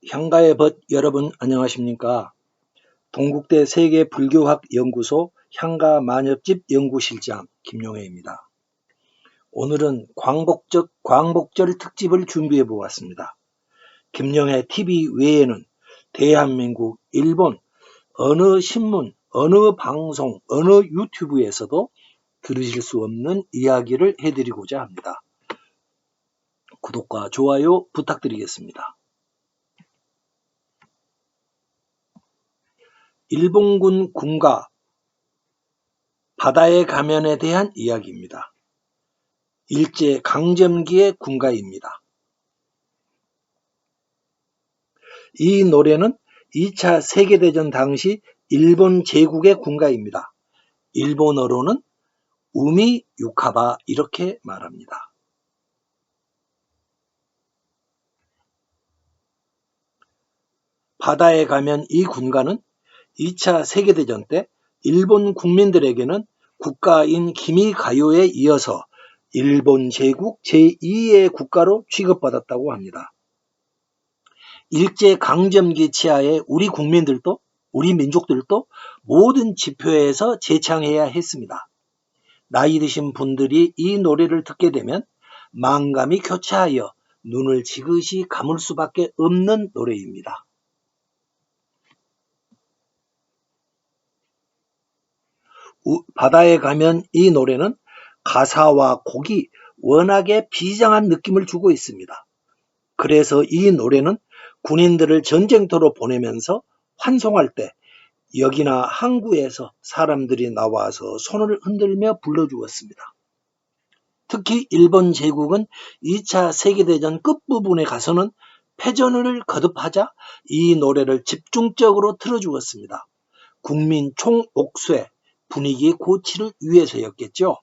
향가의 벗 여러분 안녕하십니까? 동국대 세계불교학연구소 향가만엽집 연구실장 김용혜입니다. 오늘은 광복절 특집을 준비해 보았습니다. 김용혜 TV 외에는 대한민국, 일본, 어느 신문, 어느 방송, 어느 유튜브에서도 들으실 수 없는 이야기를 해드리고자 합니다. 구독과 좋아요 부탁드리겠습니다. 일본군 군가 바다의 가면에 대한 이야기입니다. 일제 강점기의 군가입니다. 이 노래는 2차 세계대전 당시 일본 제국의 군가입니다. 일본어로는 우미 유카바 이렇게 말합니다. 바다에 가면 이 군가는 2차 세계대전 때 일본 국민들에게는 국가인 기미가요에 이어서 일본 제국 제2의 국가로 취급받았다고 합니다. 일제 강점기 치하에 우리 국민들도 우리 민족들도 모든 지표에서 제창해야 했습니다. 나이 드신 분들이 이 노래를 듣게 되면 만감이 교차하여 눈을 지그시 감을 수밖에 없는 노래입니다. 바다에 가면 이 노래는 가사와 곡이 워낙에 비장한 느낌을 주고 있습니다. 그래서 이 노래는 군인들을 전쟁터로 보내면서 환송할 때 여기나 항구에서 사람들이 나와서 손을 흔들며 불러주었습니다. 특히 일본 제국은 2차 세계대전 끝부분에 가서는 패전을 거듭하자 이 노래를 집중적으로 틀어주었습니다. 국민 총옥쇄 분위기 고치를 위해서였겠죠.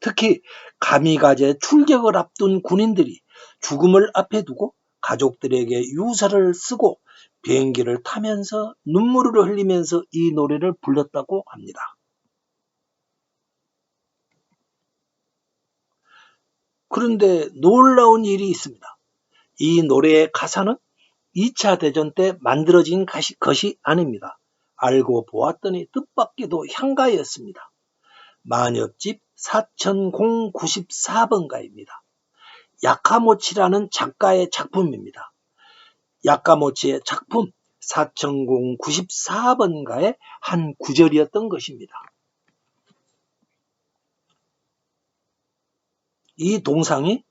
특히 가미가제 출격을 앞둔 군인들이 죽음을 앞에 두고 가족들에게 유서를 쓰고 비행기를 타면서 눈물을 흘리면서 이 노래를 불렀다고 합니다. 그런데 놀라운 일이 있습니다. 이 노래의 가사는 2차 대전 때 만들어진 것이 아닙니다. 알고 보았더니 뜻밖에도 향가였습니다. 만엽집 4094번가입니다. 야카모치라는 작가의 작품입니다. 야카모치의 작품 4094번가의 한 구절이었던 것입니다. 이 동상이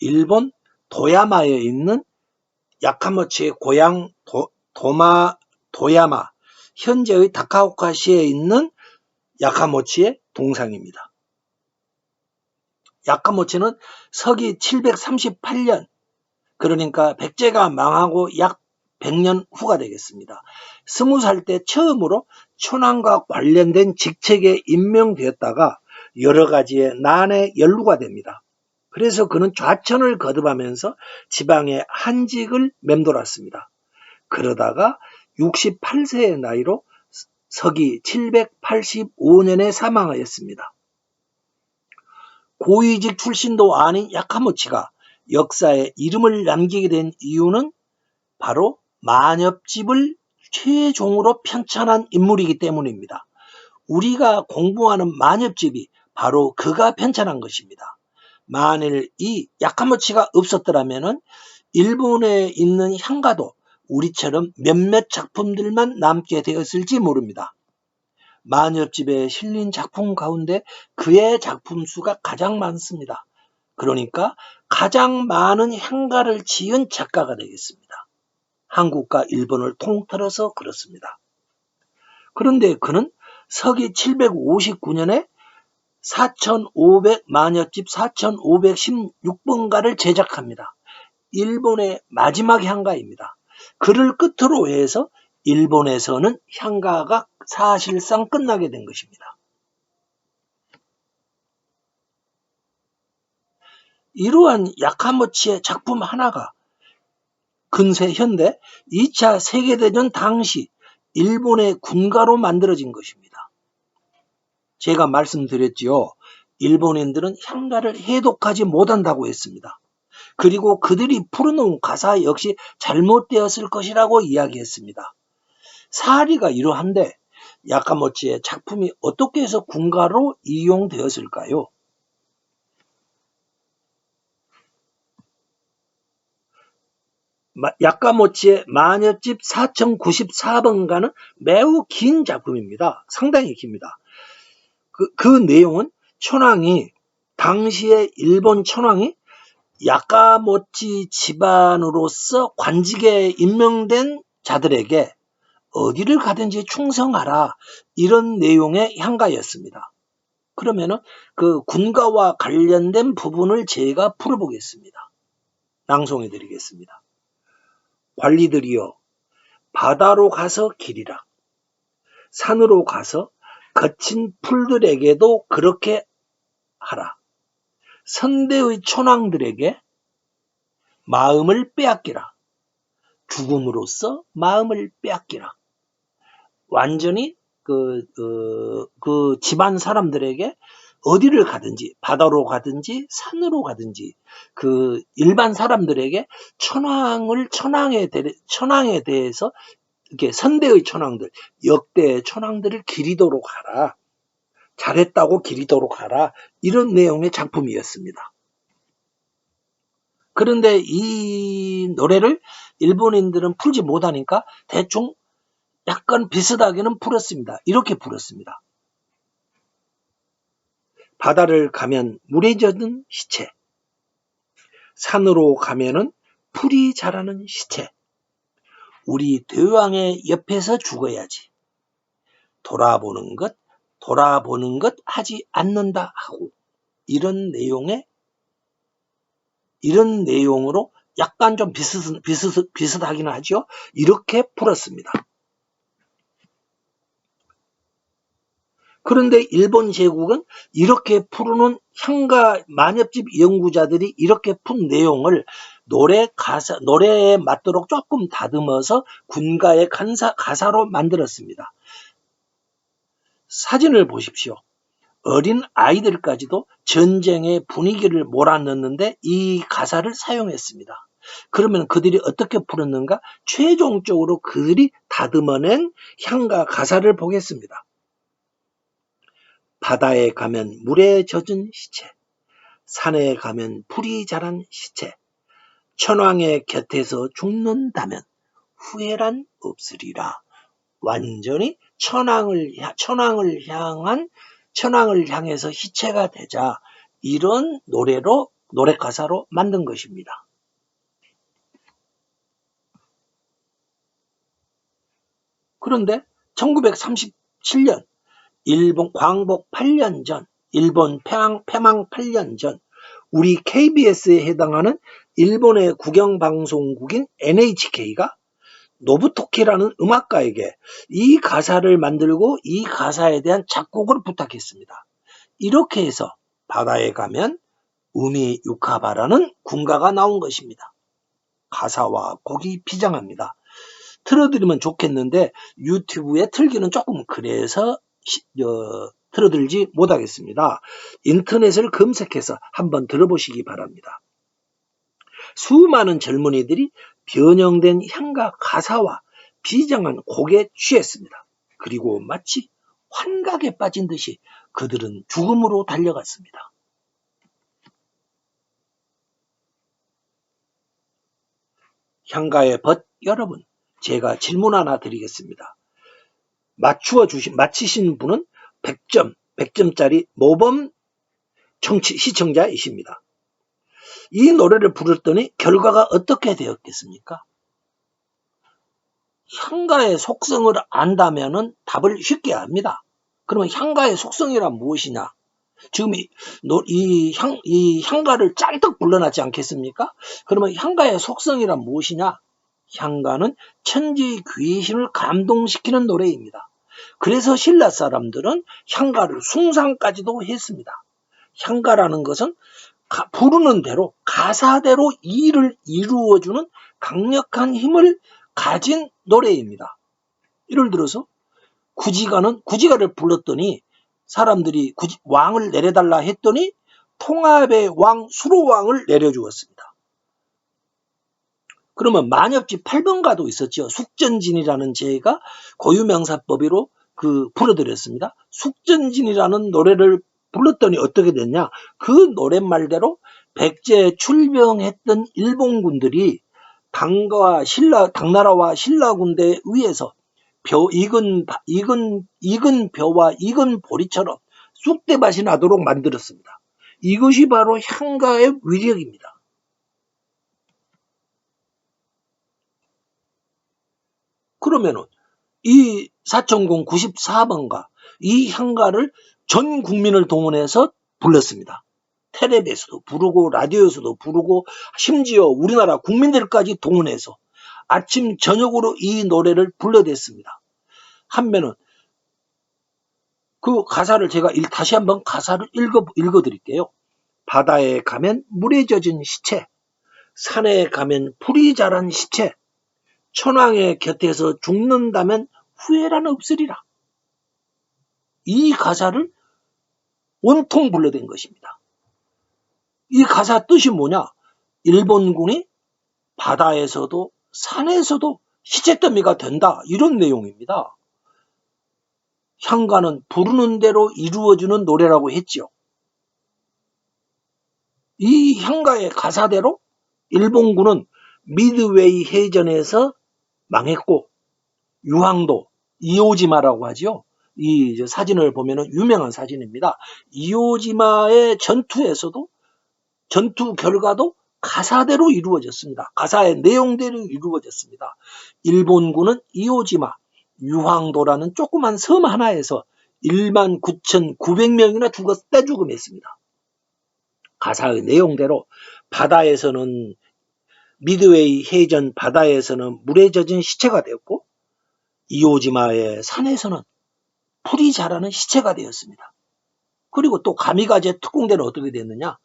일본 도야마에 있는 야카모치의 고향 도야마, 현재의 다카오카시에 있는 야카모치의 동상입니다. 야카모치는 서기 738년, 그러니까 백제가 망하고 약 100년 후가 되겠습니다. 20살 때 처음으로 천황과 관련된 직책에 임명되었다가 여러 가지의 난에 연루가 됩니다. 그래서 그는 좌천을 거듭하면서 지방의 한직을 맴돌았습니다. 그러다가 68세의 나이로 서기 785년에 사망하였습니다. 고위직 출신도 아닌 야카모치가 역사에 이름을 남기게 된 이유는 바로 만엽집을 최종으로 편찬한 인물이기 때문입니다. 우리가 공부하는 만엽집이 바로 그가 편찬한 것입니다. 만일 이 야카모치가 없었더라면 일본에 있는 향가도 우리처럼 몇몇 작품들만 남게 되었을지 모릅니다. 만엽집에 실린 작품 가운데 그의 작품 수가 가장 많습니다. 그러니까 가장 많은 향가를 지은 작가가 되겠습니다. 한국과 일본을 통틀어서 그렇습니다. 그런데 그는 서기 759년에 4500 만엽집 4516번가를 제작합니다. 일본의 마지막 향가입니다. 그를 끝으로 해서 일본에서는 향가가 사실상 끝나게 된 것입니다. 이러한 야카모치의 작품 하나가 근세 현대 2차 세계대전 당시 일본의 군가로 만들어진 것입니다. 제가 말씀드렸지요. 일본인들은 향가를 해독하지 못한다고 했습니다. 그리고 그들이 풀어놓은 가사 역시 잘못되었을 것이라고 이야기했습니다. 사리가 이러한데 야카모치의 작품이 어떻게 해서 군가로 이용되었을까요? 야카모치의 마녀집 4094번가는 매우 긴 작품입니다. 상당히 깁니다. 그 내용은 당시의 일본 천황이 야카모치 집안으로서 관직에 임명된 자들에게 어디를 가든지 충성하라, 이런 내용의 향가였습니다. 그러면은 그 군가와 관련된 부분을 제가 풀어보겠습니다. 낭송해 드리겠습니다. 관리들이여, 바다로 가서 기리라. 산으로 가서 거친 풀들에게도 그렇게 하라. 선대의 촌왕들에게 마음을 빼앗기라. 죽음으로써 마음을 빼앗기라. 완전히 그 집안 사람들에게 어디를 가든지, 바다로 가든지 산으로 가든지, 그 일반 사람들에게 천황에 대해서 이렇게 선대의 천황들, 역대의 천황들을 기리도록 하라. 잘했다고 기리도록 하라. 이런 내용의 작품이었습니다. 그런데 이 노래를 일본인들은 풀지 못하니까 대충 약간 비슷하게는 풀었습니다. 이렇게 풀었습니다. 바다를 가면 물에 젖은 시체, 산으로 가면은 풀이 자라는 시체, 우리 대왕의 옆에서 죽어야지. 돌아보는 것 하지 않는다 하고, 이런 내용으로 약간 좀 비슷하긴 하죠. 이렇게 풀었습니다. 그런데 일본 제국은 이렇게 풀어놓은 향가 만엽집 연구자들이 이렇게 푼 내용을 노래에 맞도록 조금 다듬어서 군가의 가사로 만들었습니다. 사진을 보십시오. 어린 아이들까지도 전쟁의 분위기를 몰아넣는데 이 가사를 사용했습니다. 그러면 그들이 어떻게 풀었는가? 최종적으로 그들이 다듬어낸 향가 가사를 보겠습니다. 바다에 가면 물에 젖은 시체, 산에 가면 풀이 자란 시체, 천황의 곁에서 죽는다면 후회란 없으리라. 완전히 천황을 향해서 시체가 되자, 이런 노래 가사로 만든 것입니다. 그런데 1937년 일본 광복 8년 전, 일본 패망 8년 전, 우리 KBS에 해당하는 일본의 국영방송국인 NHK가 노부토키라는 음악가에게 이 가사를 만들고 이 가사에 대한 작곡을 부탁했습니다. 이렇게 해서 바다에 가면 우미 유카바라는 군가가 나온 것입니다. 가사와 곡이 비장합니다. 틀어드리면 좋겠는데 유튜브에 틀기는 조금 그래서 틀어드리지 못하겠습니다. 인터넷을 검색해서 한번 들어보시기 바랍니다. 수많은 젊은이들이 변형된 향가 가사와 비장한 곡에 취했습니다. 그리고 마치 환각에 빠진 듯이 그들은 죽음으로 달려갔습니다. 향가의 벗 여러분, 제가 질문 하나 드리겠습니다. 맞히신 분은 100점짜리 모범 시청자이십니다. 이 노래를 부르더니 결과가 어떻게 되었겠습니까? 향가의 속성을 안다면은 답을 쉽게 압니다. 그러면 향가의 속성이란 무엇이냐? 지금 이 향가를 짤떡 불러놨지 않겠습니까? 그러면 향가의 속성이란 무엇이냐? 향가는 천지의 귀신을 감동시키는 노래입니다. 그래서 신라 사람들은 향가를 숭상까지도 했습니다. 향가라는 것은 부르는 대로 가사대로 일을 이루어주는 강력한 힘을 가진 노래입니다. 예를 들어서 구지가를 불렀더니 사람들이 왕을 내려달라 했더니 통합의 왕 수로왕을 내려주었습니다. 그러면 만엽집 8번가도 있었죠. 숙전진이라는 제가 고유명사법으로 불러드렸습니다. 숙전진이라는 노래를 불렀더니 어떻게 됐냐? 그 노랫말대로 백제 출병했던 일본군들이 당나라와 신라군대에 의해서 익은 벼와 익은 보리처럼 쑥대밭이 나도록 만들었습니다. 이것이 바로 향가의 위력입니다. 그러면은 이 사천공 94번가 이 향가를 전 국민을 동원해서 불렀습니다. 텔레비에서도 부르고 라디오에서도 부르고 심지어 우리나라 국민들까지 동원해서 아침 저녁으로 이 노래를 불러댔습니다. 한면은 그 가사를 제가 다시 한번 가사를 읽어드릴게요. 바다에 가면 물에 젖은 시체, 산에 가면 풀이 자란 시체, 천왕의 곁에서 죽는다면 후회란 없으리라. 이 가사를 온통 불러댄 것입니다. 이 가사 뜻이 뭐냐? 일본군이 바다에서도 산에서도 시체더미가 된다. 이런 내용입니다. 향가는 부르는 대로 이루어지는 노래라고 했죠. 이 향가의 가사대로 일본군은 미드웨이 해전에서 망했고 유황도 이오지마라고 하죠. 이 사진을 보면 유명한 사진입니다. 이오지마의 전투에서도 전투 결과도 가사대로 이루어졌습니다. 가사의 내용대로 이루어졌습니다. 일본군은 이오지마, 유황도라는 조그만 섬 하나에서 19,900명이나 떼죽음했습니다. 가사의 내용대로 바다에서는 미드웨이 해전 바다에서는 물에 젖은 시체가 되었고 이오지마의 산에서는 풀이 자라는 시체가 되었습니다. 그리고 또 가미가제 특공대는 어떻게 됐느냐?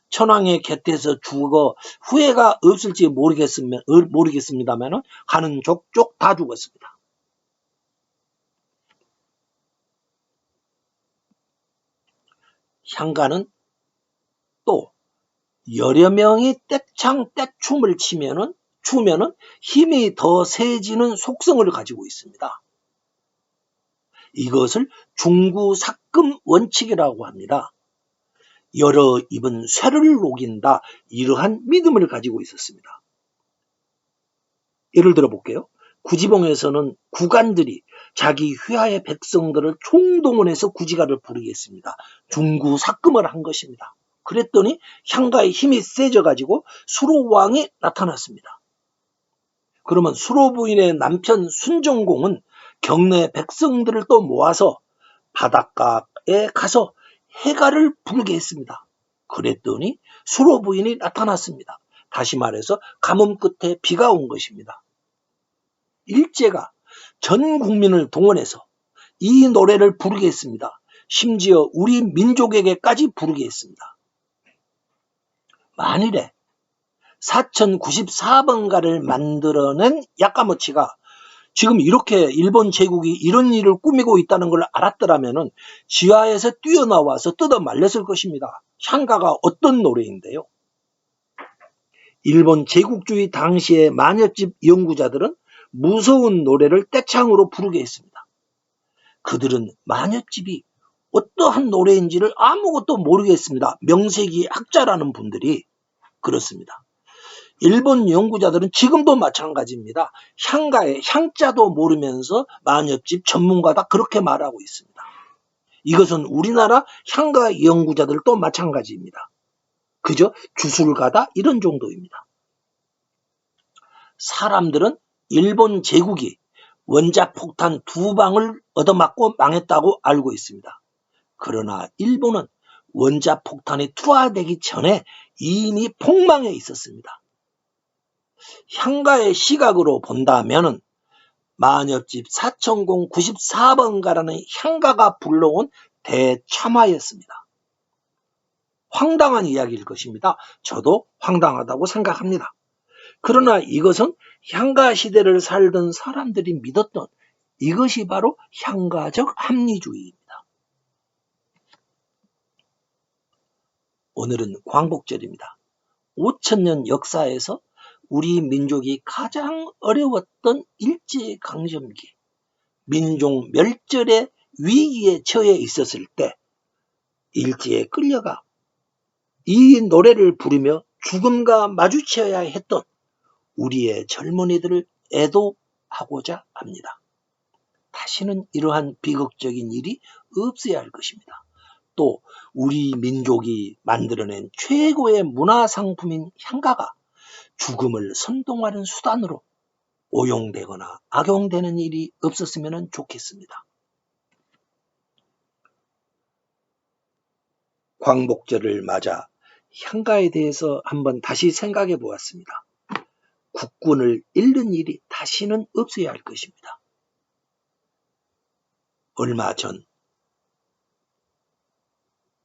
천황의 곁에서 죽어 후회가 없을지 모르겠습니다만 가는 족족 다 죽었습니다. 향가는 또 여러 명이 떼창떼춤을 추면은 힘이 더 세지는 속성을 가지고 있습니다. 이것을 중구삭금 원칙이라고 합니다. 여러 입은 쇠를 녹인다. 이러한 믿음을 가지고 있었습니다. 예를 들어 볼게요. 구지봉에서는 구간들이 자기 휘하의 백성들을 총동원해서 구지가를 부르게 했습니다. 중구삭금을 한 것입니다. 그랬더니 향가의 힘이 세져가지고 수로왕이 나타났습니다. 그러면 수로 부인의 남편 순정공은 경내 백성들을 또 모아서 바닷가에 가서 해가를 부르게 했습니다. 그랬더니 수로 부인이 나타났습니다. 다시 말해서 가뭄 끝에 비가 온 것입니다. 일제가 전 국민을 동원해서 이 노래를 부르게 했습니다. 심지어 우리 민족에게까지 부르게 했습니다. 만일에 4094번가를 만들어낸 야카모치가 지금 이렇게 일본 제국이 이런 일을 꾸미고 있다는 걸 알았더라면 지하에서 뛰어나와서 뜯어 말렸을 것입니다. 향가가 어떤 노래인데요? 일본 제국주의 당시의 만엽집 연구자들은 무서운 노래를 떼창으로 부르게 했습니다. 그들은 만엽집이 어떠한 노래인지를 아무것도 모르겠습니다. 명세기 학자라는 분들이 그렇습니다. 일본 연구자들은 지금도 마찬가지입니다. 향가의 향자도 모르면서 만엽집 전문가다 그렇게 말하고 있습니다. 이것은 우리나라 향가 연구자들도 마찬가지입니다. 그저 주술가다 이런 정도입니다. 사람들은 일본 제국이 원자폭탄 2방을 얻어맞고 망했다고 알고 있습니다. 그러나 일본은 원자폭탄이 투하되기 전에 이미 폭망해 있었습니다. 향가의 시각으로 본다면 만엽집 4000 94번가라는 향가가 불러온 대참화였습니다. 황당한 이야기일 것입니다. 저도 황당하다고 생각합니다. 그러나 이것은 향가 시대를 살던 사람들이 믿었던 이것이 바로 향가적 합리주의입니다. 오늘은 광복절입니다. 5000년 역사에서 우리 민족이 가장 어려웠던 일제강점기, 민족 멸절의 위기에 처해 있었을 때 일제에 끌려가 이 노래를 부르며 죽음과 마주쳐야 했던 우리의 젊은이들을 애도하고자 합니다. 다시는 이러한 비극적인 일이 없어야 할 것입니다. 또 우리 민족이 만들어낸 최고의 문화상품인 향가가 죽음을 선동하는 수단으로 오용되거나 악용되는 일이 없었으면 좋겠습니다. 광복절을 맞아 향가에 대해서 한번 다시 생각해 보았습니다. 국군을 잃는 일이 다시는 없어야 할 것입니다. 얼마 전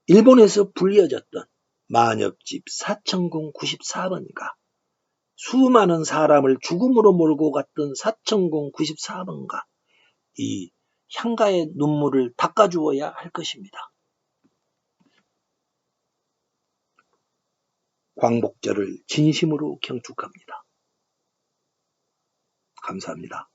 일본에서 불려졌던 만엽집 사천궁 94번가, 수많은 사람을 죽음으로 몰고 갔던 사천궁 94번가, 이 향가의 눈물을 닦아주어야 할 것입니다. 광복절을 진심으로 경축합니다. 감사합니다.